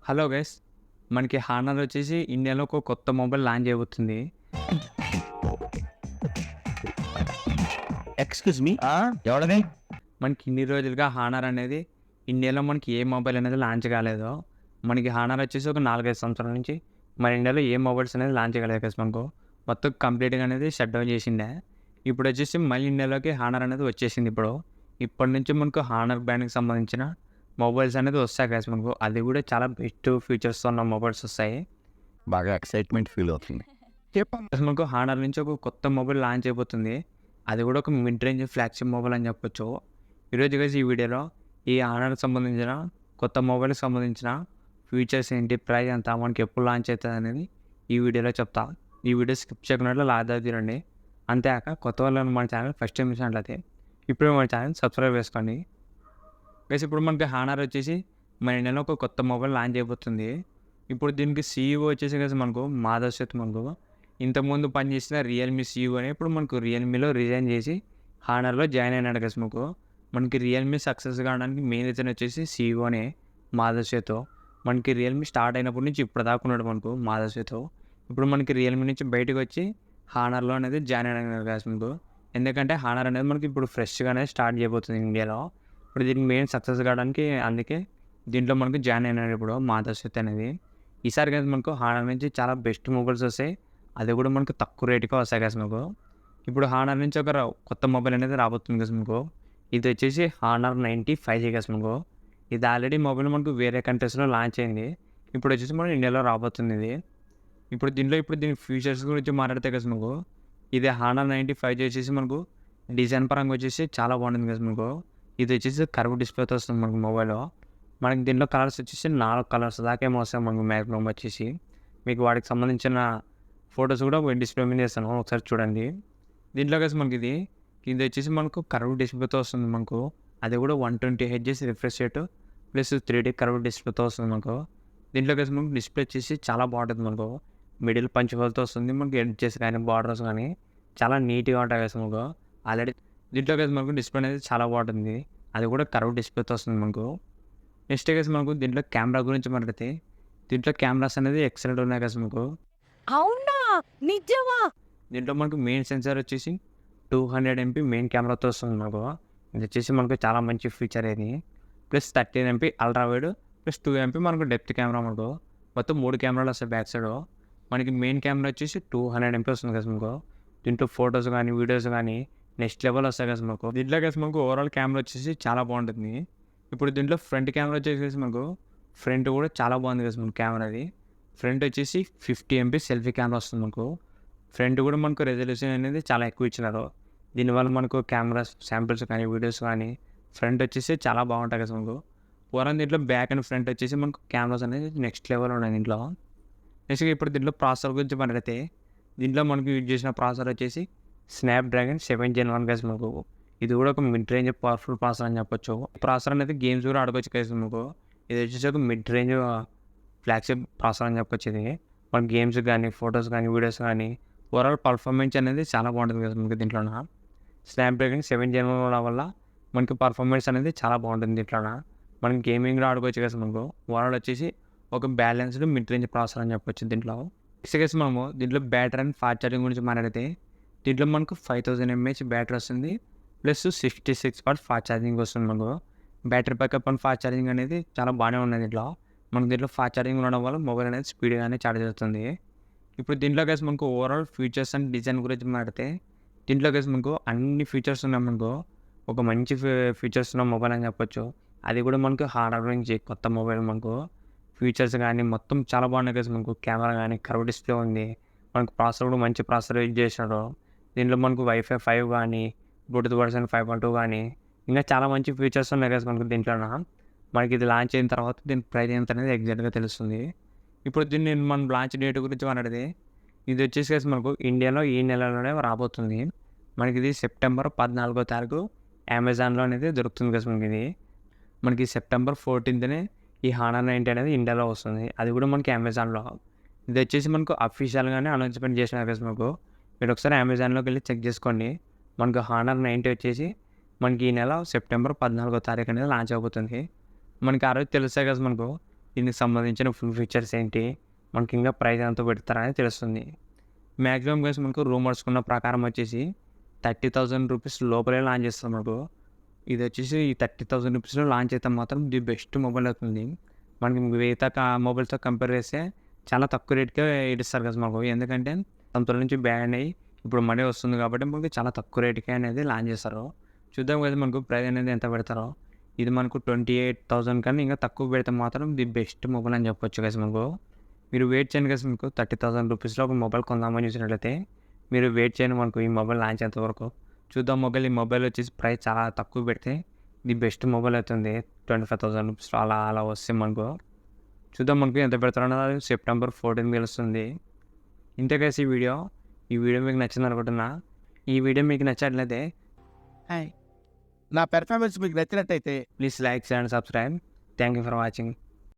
Hello guys, మనకి honour వచ్చేసి ఇండియాలో ఒక కొత్త మొబైల్ లాంచ్ చేయబోతుంది. ఎక్స్క్యూజ్ మీ ఎవడది? మనకి ఇన్ని రోజులుగా హానర్ అనేది ఇండియాలో మనకి ఏ మొబైల్ అనేది లాంచ్ కాలేదో, మనకి హానర్ వచ్చేసి ఒక 4-5 సంవత్సరాల నుంచి మన ఇండియాలో ఏ మొబైల్స్ అనేది లాంచ్ కాలేదు గైస్. మనకు మొత్తం కంప్లీట్గా అనేది షట్ డౌన్ చేసిండే. ఇప్పుడు వచ్చేసి మళ్ళీ ఇండియాలోకి హానర్ అనేది వచ్చేసింది. ఇప్పటి నుంచి మనకు హానర్ బ్రాండ్కి సంబంధించిన మొబైల్స్ అనేది వస్తాయి గైస్. మనకు అది కూడా చాలా బెస్ట్ ఫీచర్స్తో ఉన్న మొబైల్స్ వస్తాయి. బాగా ఎక్సైట్మెంట్ ఫీల్ అవుతుంది. అసలు మనకు హానర్ నుంచి ఒక కొత్త మొబైల్ లాంచ్ అయిపోతుంది. అది కూడా ఒక మిడ్ రేంజ్ ఫ్లాగ్షిప్ మొబైల్ అని చెప్పొచ్చు. ఈరోజు గైస్ ఈ వీడియోలో ఈ హానర్కి సంబంధించిన కొత్త మొబైల్కి సంబంధించిన ఫీచర్స్ ఏంటి, ప్రైస్ ఎంత, మనకి ఎప్పుడు లాంచ్ అవుతుంది అనేది ఈ వీడియోలో చెప్తా. ఈ వీడియో స్కిప్ చేయకుండా లాదా తీరండి. అంతేకాక కొత్త వాళ్ళు మన ఛానల్ ఫస్ట్ టైం చూసినట్లయితే ఇప్పుడే మన ఛానల్ సబ్స్క్రైబ్ చేసుకోండి. గైస్ ఇప్పుడు మనకి హానర్ వచ్చేసి మన ఇండియాలో ఒక కొత్త మొబైల్ లాంచ్ అయిపోతుంది. ఇప్పుడు దీనికి సీఈఓ వచ్చేసి కదా మనకు మాధవ్ సేత్. మనకు ఇంతకుముందు పనిచేసిన రియల్మీ సీఈఓ అని ఇప్పుడు మనకు రియల్మీలో రిజైన్ చేసి హానర్లో జాయిన్ అయినాడు కదా. మనకి రియల్మీ సక్సెస్ కావడానికి మెయిన్ రీజన్ వచ్చేసి సీఈఓనే మాధవ్ సేత్. మనకి రియల్మీ స్టార్ట్ అయినప్పటి నుంచి ఇప్పుడు దాకా ఉన్నాడు మనకు మాధవ్ సేత్. ఇప్పుడు మనకి రియల్మీ నుంచి బయటకు వచ్చి హానర్లో అనేది జాయిన్ అయినాడు కదా. ఎందుకంటే హానర్ అనేది మనకి ఇప్పుడు ఫ్రెష్గానే స్టార్ట్ చేయబోతుంది ఇండియాలో. ఇప్పుడు దీనికి మెయిన్ సక్సెస్ కావడానికి అందుకే దీంట్లో మనకు జాయిన్ అయినాడు ఇప్పుడు మాధవ్ సేత్ అనేది. ఈసారి కదా మనకు హానర్ నుంచి చాలా బెస్ట్ మొబైల్స్ వస్తాయి. అది కూడా మనకు తక్కువ రేటుగా వస్తాయి కదా మీకు. ఇప్పుడు హానర్ నుంచి ఒక కొత్త మొబైల్ అనేది రాబోతుంది కదా మీకు. ఇది వచ్చేసి హానర్ 95 కదా మీకు. ఇది ఆల్రెడీ మొబైల్ మనకు వేరే కంట్రీస్లో లాంచ్ అయింది. ఇప్పుడు వచ్చేసి మన ఇండియాలో రాబోతుంది ఇది. ఇప్పుడు దీని ఫీచర్స్ గురించి మాట్లాడితే కదా మీకు, ఇది హానర్ 95 వచ్చేసి మనకు డిజైన్ పరంగా వచ్చేసి చాలా బాగుంటుంది కదా మీకు. ఇది వచ్చేసి కర్వ్ డిస్ప్లేతో వస్తుంది మనకు మొబైల్. మనకి దీంట్లో కలర్స్ వచ్చేసి 4 కలర్స్ దాకా ఏమో వస్తాయి మనకు మ్యాక్సిమం వచ్చేసి. మీకు వాటికి సంబంధించిన ఫొటోస్ కూడా డిస్ప్లే మీద వేస్తాను, ఒకసారి చూడండి. దీంట్లో కలిసి మనకి ఇది వచ్చేసి మనకు కర్వ్ డిస్ప్లేతో వస్తుంది మనకు. అది కూడా 120 Hz refresh rate plus 3D curve డిస్ప్లేతో వస్తుంది మనకు. దీంట్లో కలిసి మనకు డిస్ప్లే వచ్చేసి చాలా బాగుంటుంది మనకు. మిడిల్ పంచ్ హోల్తో వస్తుంది మనకి. ఎడ్జెస్ కానీ బార్డర్స్ కానీ చాలా నీట్గా ఉంటాయి కదా మనకు. ఆల్రెడీ దీంట్లో కలిసి మనకు డిస్ప్లే అనేది చాలా బాగుంటుంది. అది కూడా కర్వ్ డిస్ప్లేతో వస్తుంది మనకు. నెక్స్ట్ కేసు మనకు దీంట్లో కెమెరా గురించి మాట్లాడితే, దీంట్లో కెమెరాస్ అనేది ఎక్సలెంట్ ఉన్నాయి కదా మనకు. అవునా, నిజమా? దీంట్లో మనకు మెయిన్ సెన్సార్ వచ్చేసి 200 MP మెయిన్ కెమెరాతో వస్తుంది మనకు. ఇది వచ్చేసి మనకు చాలా మంచి ఫీచర్ ఇది. Plus 13 MP ultra wide plus 2 MP మనకు డెప్త్ కెమెరా మనకు. మొత్తం 3 కెమెరాలు వస్తాయి బ్యాక్ సైడ్. మనకి మెయిన్ కెమెరా వచ్చేసి 200 MP వస్తుంది కదా మనకు. దీంట్లో ఫొటోస్ కానీ వీడియోస్ కానీ నెక్స్ట్ లెవెల్ వస్తాయి కదా మనకు. దీంట్లో కదా మనకు ఓవరాల్ కెమెరా వచ్చేసి చాలా బాగుంటుంది. ఇప్పుడు దీంట్లో ఫ్రంట్ కెమెరా వచ్చేసి మనకు ఫ్రంట్ కూడా చాలా బాగుంది కదా మనకు కెమెరాది. ఫ్రంట్ వచ్చేసి 50 MP సెల్ఫీ కెమెరా వస్తుంది మనకు. ఫ్రంట్ కూడా మనకు రెజల్యూషన్ అనేది చాలా ఎక్కువ ఇచ్చినారు. దీనివల్ల మనకు కెమెరా శాంపిల్స్ కానీ వీడియోస్ కానీ ఫ్రంట్ వచ్చేసి చాలా బాగుంటాయి కదా మనకు. పూర్వం దీంట్లో బ్యాక్ అండ్ ఫ్రంట్ వచ్చేసి మనకు కెమెరాస్ అనేది నెక్స్ట్ లెవెల్ ఉన్నాయి దీంట్లో. నెక్స్ట్ ఇప్పుడు దీంట్లో ప్రాసెసర్ గురించి మాట్లాడితే, దీంట్లో మనకు యూజ్ చేసిన ప్రాసెసర్ వచ్చేసి స్నాప్డ్రాగన్ 7 Gen 1 కదా మనకు. ఇది కూడా ఒక మిడ్ రేంజ్ పవర్ఫుల్ ప్రాసెసర్ అని చెప్పొచ్చు. ప్రాసెసర్ అనేది గేమ్స్ కూడా ఆడుకోవచ్చు కదా మీకు. ఇది వచ్చేసి ఒక మిడ్ రేంజ్ ఫ్లాగ్షిప్ ప్రాసెసర్ అని చెప్పొచ్చు. ఇది మన గేమ్స్ కానీ ఫొటోస్ కానీ వీడియోస్ కానీ ఓవరాల్ పర్ఫార్మెన్స్ అనేది చాలా బాగుంటుంది కదా మనకి. దీంట్లో స్నాప్డ్రాగన్ 7 Gen 1 ఉండడం వల్ల మనకి పర్ఫార్మెన్స్ అనేది చాలా బాగుంటుంది. దీంట్లో మనం గేమింగ్ కూడా ఆడుకోవచ్చు కదా మనకు. ఓవరాల్ వచ్చేసి ఒక బ్యాలెన్స్డ్ మిడ్ రేంజ్ ప్రాసెసర్ అని చెప్పొచ్చు దీంట్లో. నెక్స్ట్ కేసు మనము దీంట్లో బ్యాటరీ అండ్ ఫాస్ట్ ఛార్జింగ్ గురించి మాట్లాడితే, దీంట్లో మనకు 5000 mAh బ్యాటరీ వస్తుంది ప్లస్ 66 వాట్ ఫాస్ట్ ఛార్జింగ్ వస్తుంది మనకు. Battery backup and fast charging అనేది చాలా బాగానే ఉన్నది దీంట్లో. మనకు దీంట్లో ఫాస్ట్ ఛార్జింగ్ ఉండడం వల్ల మొబైల్ అనేది స్పీడ్గానే ఛార్జ్ అవుతుంది. ఇప్పుడు దీంట్లో కలిసి మనకు ఓవరాల్ ఫీచర్స్ అండ్ డిజైన్ గురించి మాట్లాడితే, దీంట్లో కలిసి మనకు అన్ని ఫీచర్స్ ఉన్నాయి మనకు. ఒక మంచి ఫీచర్స్ ఉన్న మొబైల్ అని చెప్పొచ్చు. అది కూడా మనకు హార్డర్ నుంచి కొత్త మొబైల్ మనకు. ఫీచర్స్ కానీ మొత్తం చాలా బాగున్నాయి కదా మనకు. కెమెరా కానీ కర్వ్ డిస్ప్లే ఉంది మనకు. ప్రాసెసర్ కూడా మంచి ప్రాసెసర్ యూజ్ చేసినాడు. దీంట్లో మనకు వైఫై 5 కానీ బ్లూటూత్ వర్షన్ 5.2 కానీ ఇంకా చాలా మంచి ఫీచర్స్ ఉన్నాయి కదా మనకు దీంట్లో. మనకి ఇది లాంచ్ అయిన తర్వాత దీని ప్రైస్ ఎంత అనేది ఎగ్జాక్ట్గా తెలుస్తుంది. ఇప్పుడు దీన్ని మనం లాంచ్ డేట్ గురించి మాట్లాడితే, ఇది వచ్చేసి కదా మనకు ఇండియాలో ఈ నెలలోనే రాబోతుంది. మనకి ఇది సెప్టెంబర్ 14వ తారీఖు అమెజాన్లో అనేది దొరుకుతుంది కదా మనకి. ఇది మనకి సెప్టెంబర్ 14th ఈ హానర్ 90 అనేది ఇండియాలో వస్తుంది. అది కూడా మనకి అమెజాన్లో. ఇది వచ్చేసి మనకు అఫీషియల్గానే అనౌన్స్మెంట్ చేసినారు కదా మనకు. మీరు ఒకసారి అమెజాన్లోకి వెళ్ళి చెక్ చేసుకోండి. మనకు హానర్ 90 వచ్చేసి మనకి ఈ నెల సెప్టెంబర్ 14వ తారీఖు అనేది లాంచ్ అయిపోతుంది. మనకి ఆ రోజు తెలుస్తాయి కదా మనకు దీనికి సంబంధించిన ఫుల్ ఫీచర్స్ ఏంటి, మనకి ఇంకా ప్రైస్ ఎంతో పెడతారని తెలుస్తుంది. మ్యాక్సిమం గైస్ మనకు రూమర్స్కున్న ప్రకారం వచ్చేసి 30,000 రూపీస్ లోపలే లాంచ్ చేస్తారు మనకు. ఇది వచ్చేసి ఈ 30,000 రూపీస్లో లాంచ్ అయితే మాత్రం ది బెస్ట్ మొబైల్ అవుతుంది. మనకి మిగతా మొబైల్స్తో కంపేర్ చేస్తే చాలా తక్కువ రేట్కే ఇస్తారు కదా మాకు. ఎందుకంటే సంవత్సరం నుంచి బ్యాన్ అయ్యి ఇప్పుడు మనీ వస్తుంది కాబట్టి మనకి చాలా తక్కువ రేట్కే అనేది లాంచ్ చేస్తారు. చూద్దాం కదా మనకు ప్రైస్ అనేది ఎంత పెడతారో. ఇది మనకు 28,000 కన్నా ఇంకా తక్కువ పెడితే మాత్రం ది బెస్ట్ మొబైల్ అని చెప్పొచ్చు కదా మనకు. మీరు వెయిట్ చేయండి కదా మీకు 30,000 రూపీస్లో ఒక మొబైల్ కొందామని చూసినట్లయితే మీరు వెయిట్ చేయండి మనకు ఈ మొబైల్ లాంచ్ అయ్యేంత వరకు. చూద్దాం ఈ మొబైల్ వచ్చేసి ప్రైస్ చాలా తక్కువ పెడితే ది బెస్ట్ మొబైల్ అవుతుంది. 25,000 రూపీస్లో అలా వస్తే మనకు. చూద్దాం మనకు ఎంత పెడతారో అన్నది సెప్టెంబర్ 14 తెలుస్తుంది. ఇంతే గైస్ ఈ వీడియో మీకు నచ్చింది అనుకుంటున్నా. ఈ వీడియో మీకు నచ్చినట్లయితే నా పెర్ఫార్మెన్స్ మీకు నచ్చినట్టయితే please like and subscribe. Thank you for watching.